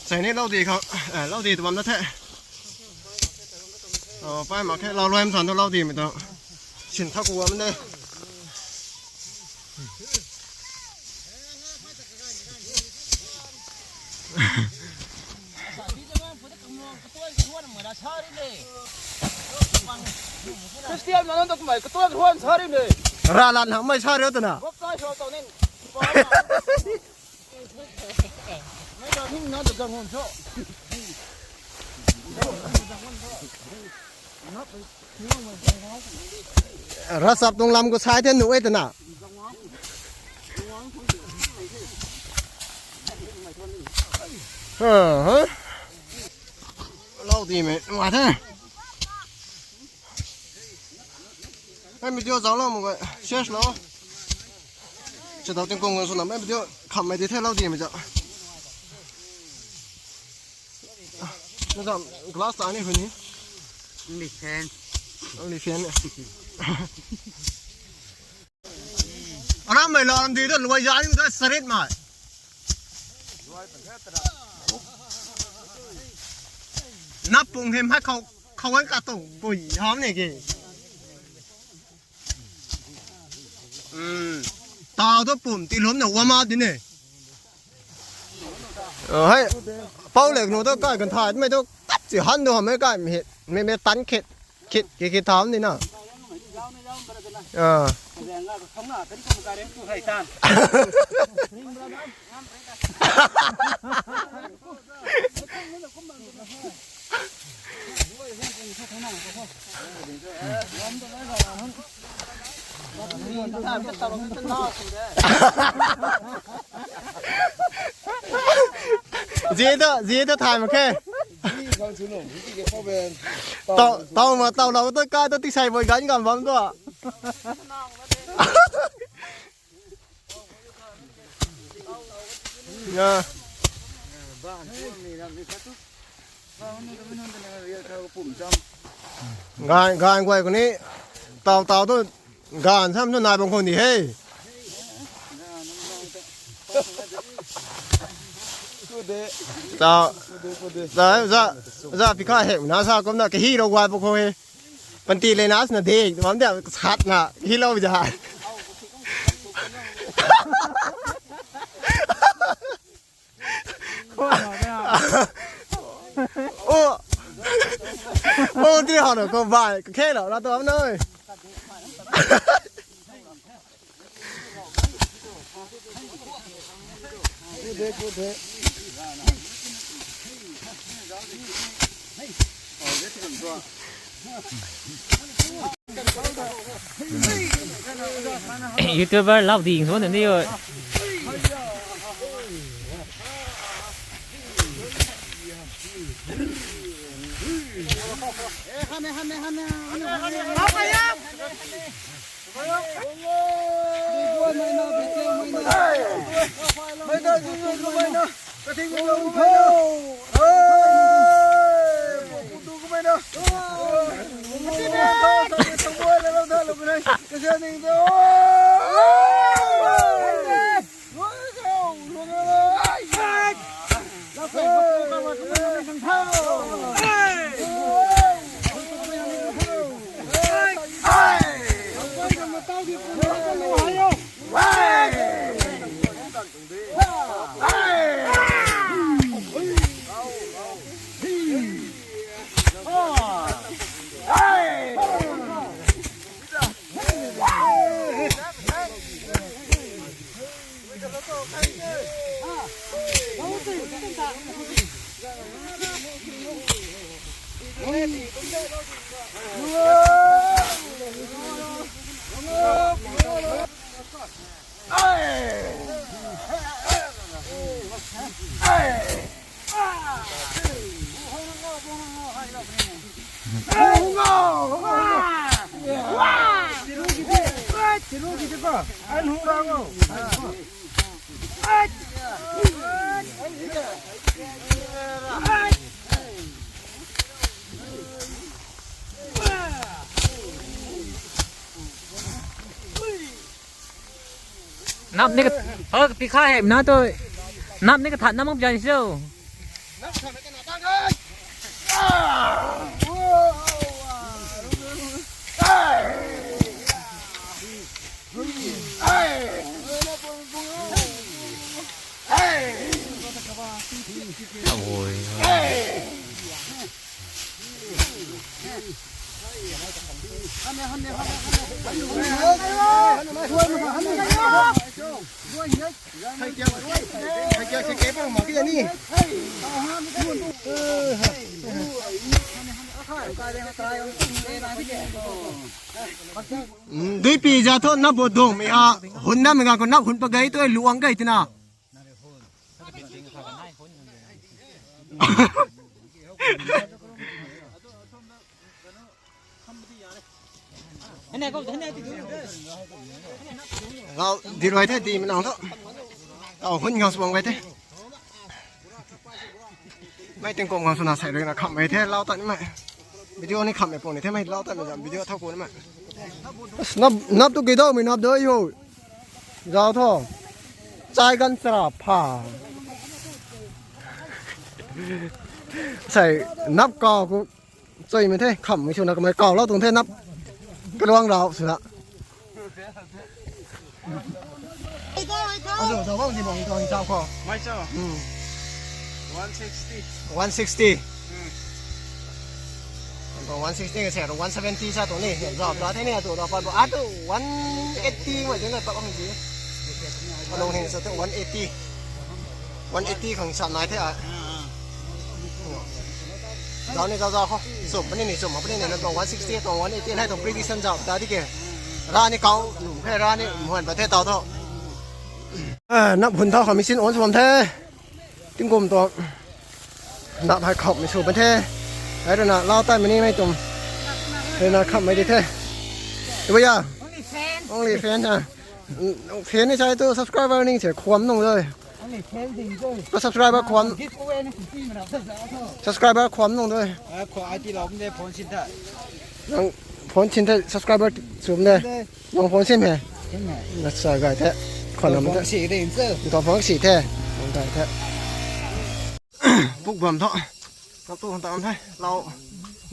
ใส่นี่เล่าดีเขาเล่าดีตัวมันนั่นแท้ไปมาแค่เราลอยมันสอนตัวเล่าดีไม่ต้องฉินทักหัวมันเลยCristiano Ronaldo cũng vậy, cái tôi huân sao đi này. Ra lần hả mấy sao nữa tụi nào? Bóp tay cho tao nên. Mấy giờ thì nó được gần hồn chỗ. Ra sập tung lâm của sai thế nữa tụi nào? Lâu thì mày ngoài thế. Em video giáo lo một cái share nó chỉ đầu tiên cùng người số năm em video khẩm mày thì thế lâu gì mà chợ nó chọn glass này phải nhỉ only fan này anh mày làm gì đó lùi giá như thế straight mà nắp bùng thêm hai khâu ăn cả tổ bùi hóm này kì tao đó bùn tí lớn nào qua mà tí này hay bao lệch nó đó cái cần thải mấy đó cắt chỉ hắn đâu mấy cái mấy tán khịt thám đi nào gì đóถ่ายมาแค่เต่าเราต้องกล้าต้องติดใส่บนกันก่อนบ้างตัวงานไว้คนนี้เต่าต้องงานทำทุนนายบางคนดิเฮ้ยra pika hẹn nó sao cũng là cái hi đâu qua bốc hơi phần tì lên nó là thế món đẹp sạt là hi lâu giờ ô đi học được có vài cái khe đó là tôi ơi YouTuber lau tiền xuống đi rồi. Nắp này cái bị khai hẹp nó tôi nắp này cái thằng nắp không dài siêu Đi pì ra thôi nắp bột đồng mày à hôn năm mình còn nắp hôn bạc gấy tôi luồng gấy thế nào Rồi đi rồi thế thì mình làm thôi hôn nhau xuống vậy thế mấy tiếng cùng hoàng xuân xảy ra là khăm mấy thế lao tận mày video này khăm mấy này thế mày lao tận là video thao cuốn mày nắp tôi kỹ đâu mình nắp đỡ rồi giao thôi trái gan sả phàใส่ nắp cò cũng chơi mình thế khăm mấy chỗ nào mày cò lao tụng thế nắp cái loang rào sửa rồi sao không thì bọn tôi sao kho mấy sao 160 còn 160 cái xe rồi 170 sao tụi này hiện giờ đó thế này tụi nó còn bỏ tụi 180 mà chúng này bao nhiêu gì còn đồng hình số tụi 180 không sẵn này thế à đó này giao không sụp bên này sụp mà bên này nó còn 160 còn 180 hay tụi previous giao đó đi kìa ra này cao hay ra này hoàn toàn thế tàu thôi nắpหุ่นเท่าเขาไม่สิ้นโอนสมเทติ้งกลมตัวนับให้ขอบไม่สูบเป็นเทไอ้เรื่องน่ะเล่าใต้มันนี่ไม่ตุ่มเรื่องน่ะขับไม่ได้เทดูไปยัง only fan จ้ะเฟนนี่ใช่ตัว subscriber นี่เสียความนุ่งเลยตัว subscriber ความ subscriber ความนุ่งเลยขอไอที่เราไม่ได้ผลสินได้ ยังผลชินเท subscriber สูงเลยลองผลชินไหมน่าสนใจแท้ขนมแท้ตัวฟองสีแท้สนใจแท้ปุ๊กบ่มเถอะนับตัวคนตามแท้เรา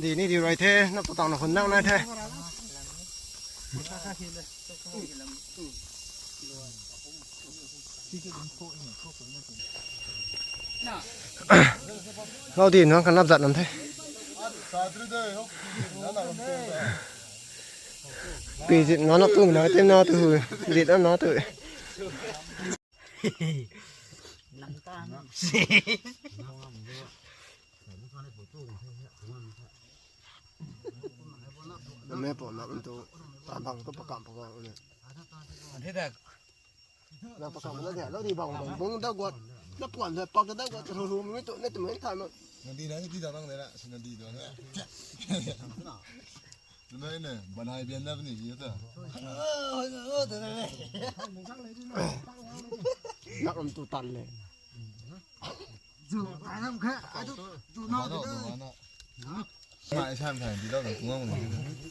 ดีนี่ดีไรแท้นับตัวตามคนนั่งนั่นแท้เราดีน้องกันนับจัดน้ำแท้ปีจิตน้องนับตัวน้อยเต็มน้อยตัวดีแล้วน้อยตัวแม่ผมนับตัวตามบังตัวประกำประกอบเลยที่แต่นับประกำนั่นแหละแล้วที่บังบังได้กว่านับก่อนเลยปักได้กว่าจะรู้ไม่ตัวนี่ตัวไม่ทันมันนั่นดีนะที่เราต้องเลยละสินั่นดีตัวนี้นั่นเนี่ยบันไดเบียนได้เป็นอย่างนี้ตัวนักลำตัวตันเลยจู่ตายน้ำแค่จู่นอกเลยมาไอ้ช่างถ่ายดีแล้วแต่กูว่ามึง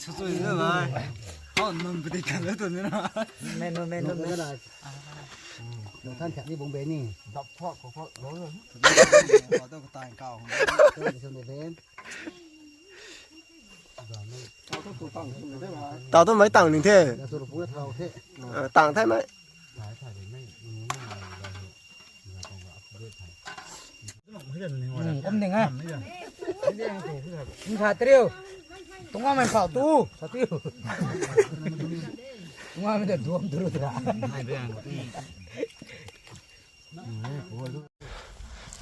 ช่วยเลยมั้ยอ๋อนนไม่ได้กันแล้วตัวนี้นะแม่นไม่ได้เดี๋ยวท่านแขกนี่บงเบนี่ดับพอกของพอกร้อยเลยขอต้องตายเก่าต้องไปชมเด่นเต่าต้นไม้ต่างหนึ่งเท่ต่างใช่ไหมผมหนึ่งอ่ะมึงขาดเตี้ยวตรงว่ามันเข่าตู้ขาดเตี้ยวตรงว่ามันจะรวมตัวตัว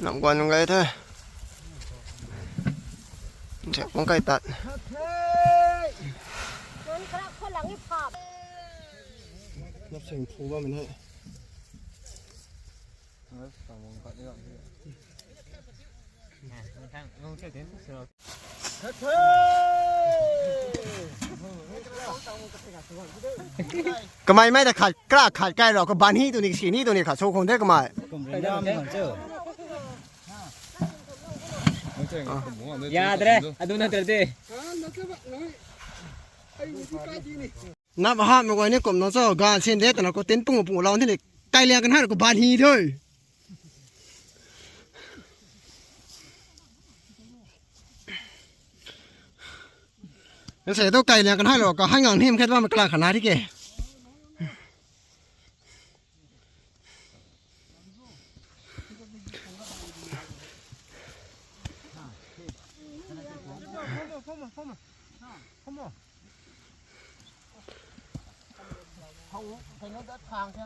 นำกวนยังไงเท่เจ็บของไก่ตัดนับเสียงพูว่ามันให้ก็ไม่แต่ขาดกล้าขาดไก่หรอกก็บานฮีตัวนี้สีนี้ตัวนี้ขาดโชว์คงได้ก็ไม่ยาเด้อดูนั่นเด้อนับห้ามไว้เนี่ยกลมน้องเจ้าการเช่นเด็ดแต่เราก็เต้นปุ่งปุ่งเราที่นี่ไก่เลี้ยงกันให้เราก็บานฮีด้วย นั่นเสียตัวไก่เนี่ยกันให้หรอกก็ให้งานที่มันแค่ว่ามันกลางขนาดที่แกเขาใช้รถทางใช่